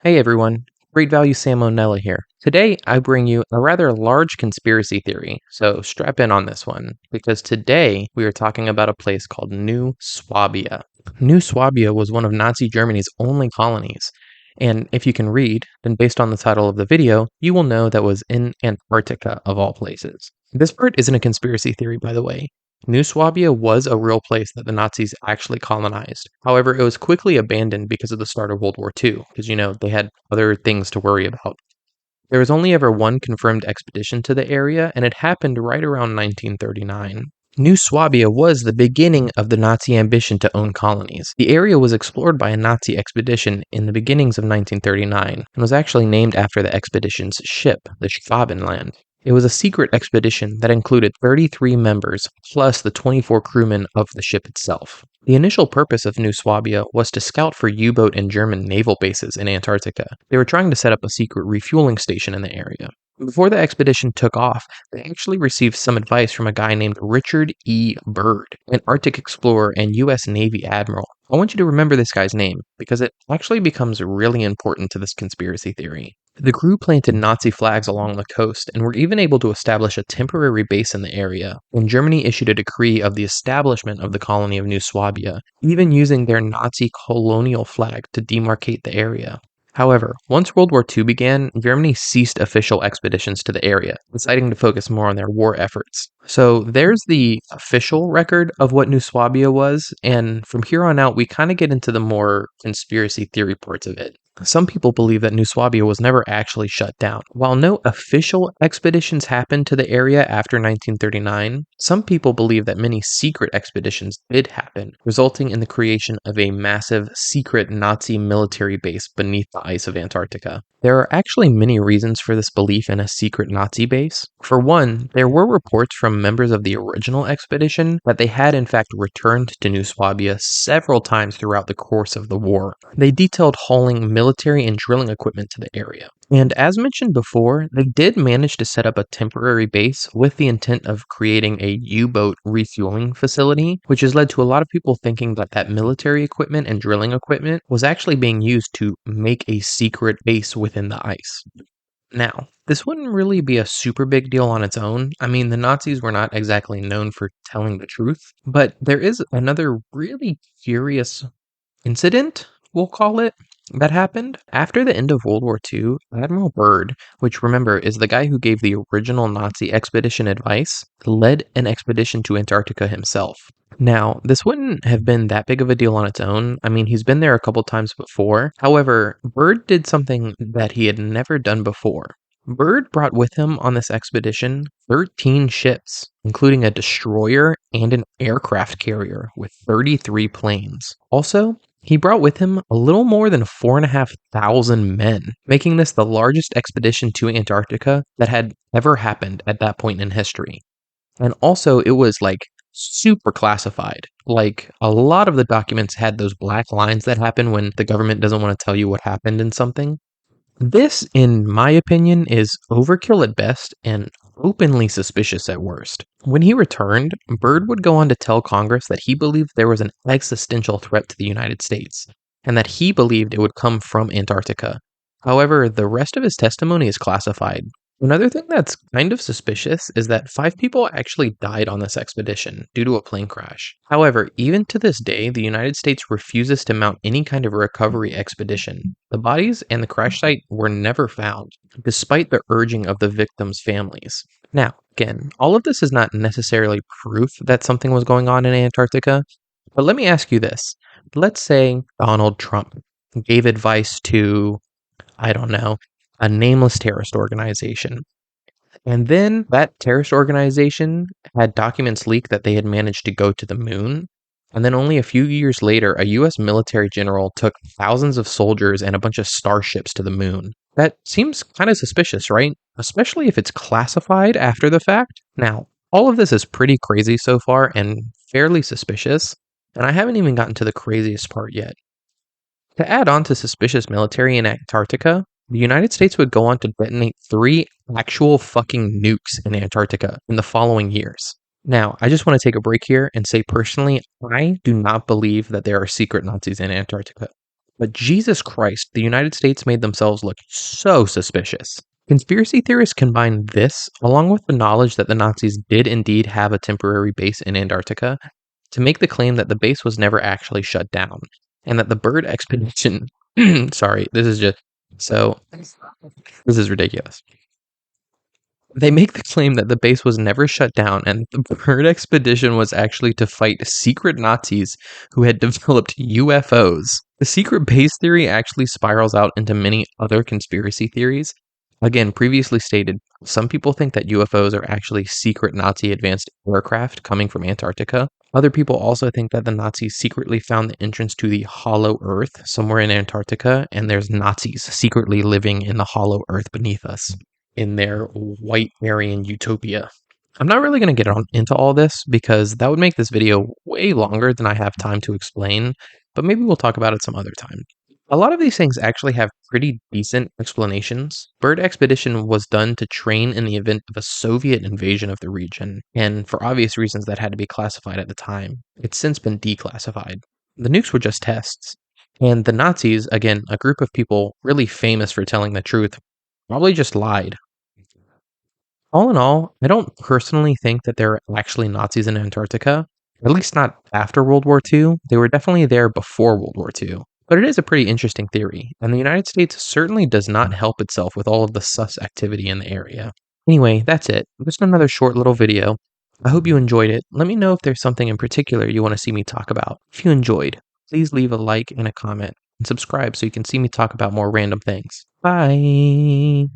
Hey everyone, Great Value Salmonella here. Today I bring you a rather large conspiracy theory, so strap in on this one, because today we are talking about a place called New Swabia. New Swabia was one of Nazi Germany's only colonies, and if you can read, then based on the title of the video, you will know that was in Antarctica of all places. This part isn't a conspiracy theory, by the way. New Swabia was a real place that the Nazis actually colonized. However, it was quickly abandoned because of the start of World War II, because, they had other things to worry about. There was only ever one confirmed expedition to the area, and it happened right around 1939. New Swabia was the beginning of the Nazi ambition to own colonies. The area was explored by a Nazi expedition in the beginnings of 1939 and was actually named after the expedition's ship, the Schwabenland. It was a secret expedition that included 33 members plus the 24 crewmen of the ship itself. The initial purpose of New Swabia was to scout for U-boat and German naval bases in Antarctica. They were trying to set up a secret refueling station in the area. Before the expedition took off, they actually received some advice from a guy named Richard E. Byrd, an Arctic explorer and U.S. Navy admiral. I want you to remember this guy's name because it actually becomes really important to this conspiracy theory. The crew planted Nazi flags along the coast and were even able to establish a temporary base in the area when Germany issued a decree of the establishment of the colony of New Swabia, even using their Nazi colonial flag to demarcate the area. However, once World War II began, Germany ceased official expeditions to the area, deciding to focus more on their war efforts. So there's the official record of what New Swabia was, and from here on out, we kind of get into the more conspiracy theory parts of it. Some people believe that New Swabia was never actually shut down. While no official expeditions happened to the area after 1939, some people believe that many secret expeditions did happen, resulting in the creation of a massive secret Nazi military base beneath the ice of Antarctica. There are actually many reasons for this belief in a secret Nazi base. For one, there were reports from members of the original expedition that they had in fact returned to New Swabia several times throughout the course of the war. They detailed hauling military and drilling equipment to the area. And as mentioned before, they did manage to set up a temporary base with the intent of creating a U-boat refueling facility, which has led to a lot of people thinking that that military equipment and drilling equipment was actually being used to make a secret base within the ice. Now, this wouldn't really be a super big deal on its own. I mean, the Nazis were not exactly known for telling the truth, but there is another really curious incident, we'll call it, that happened. After the end of World War II, Admiral Byrd, which remember is the guy who gave the original Nazi expedition advice, led an expedition to Antarctica himself. Now, this wouldn't have been that big of a deal on its own. I mean, he's been there a couple times before. However, Byrd did something that he had never done before. Byrd brought with him on this expedition 13 ships, including a destroyer and an aircraft carrier with 33 planes. Also, he brought with him a little more than 4,500 men, making this the largest expedition to Antarctica that had ever happened at that point in history. And also, it was super classified. Like, a lot of the documents had those black lines that happen when the government doesn't want to tell you what happened in something. This, in my opinion, is overkill at best and openly suspicious at worst. When he returned, Byrd would go on to tell Congress that he believed there was an existential threat to the United States, and that he believed it would come from Antarctica. However, the rest of his testimony is classified. Another thing that's kind of suspicious is that 5 people actually died on this expedition due to a plane crash. However, even to this day, the United States refuses to mount any kind of recovery expedition. The bodies and the crash site were never found, despite the urging of the victims' families. Now, again, all of this is not necessarily proof that something was going on in Antarctica, but let me ask you this. Let's say Donald Trump gave advice to, I don't know, a nameless terrorist organization. And then that terrorist organization had documents leak that they had managed to go to the moon. And then only a few years later, a US military general took thousands of soldiers and a bunch of starships to the moon. That seems kind of suspicious, right? Especially if it's classified after the fact. Now, all of this is pretty crazy so far and fairly suspicious. And I haven't even gotten to the craziest part yet. To add on to suspicious military in Antarctica, the United States would go on to detonate 3 actual fucking nukes in Antarctica in the following years. Now, I just want to take a break here and say personally, I do not believe that there are secret Nazis in Antarctica. But Jesus Christ, the United States made themselves look so suspicious. Conspiracy theorists combine this, along with the knowledge that the Nazis did indeed have a temporary base in Antarctica, to make the claim that the base was never actually shut down, and that the bird expedition. Sorry, this is just. So, this is ridiculous. They make the claim that the base was never shut down and the bird expedition was actually to fight secret Nazis who had developed UFOs. The secret base theory actually spirals out into many other conspiracy theories. Again, previously stated, some people think that UFOs are actually secret Nazi advanced aircraft coming from Antarctica. Other people also think that the Nazis secretly found the entrance to the hollow earth somewhere in Antarctica, and there's Nazis secretly living in the hollow earth beneath us in their white Aryan utopia. I'm not really going to get into all this because that would make this video way longer than I have time to explain, but maybe we'll talk about it some other time. A lot of these things actually have pretty decent explanations. Bird expedition was done to train in the event of a Soviet invasion of the region, and for obvious reasons that had to be classified at the time. It's since been declassified. The nukes were just tests. And the Nazis, again, a group of people really famous for telling the truth, probably just lied. All in all, I don't personally think that there are actually Nazis in Antarctica, at least not after World War II. They were definitely there before World War II. But it is a pretty interesting theory, and the United States certainly does not help itself with all of the sus activity in the area. Anyway, that's it. Just another short little video. I hope you enjoyed it. Let me know if there's something in particular you want to see me talk about. If you enjoyed, please leave a like and a comment, and subscribe so you can see me talk about more random things. Bye!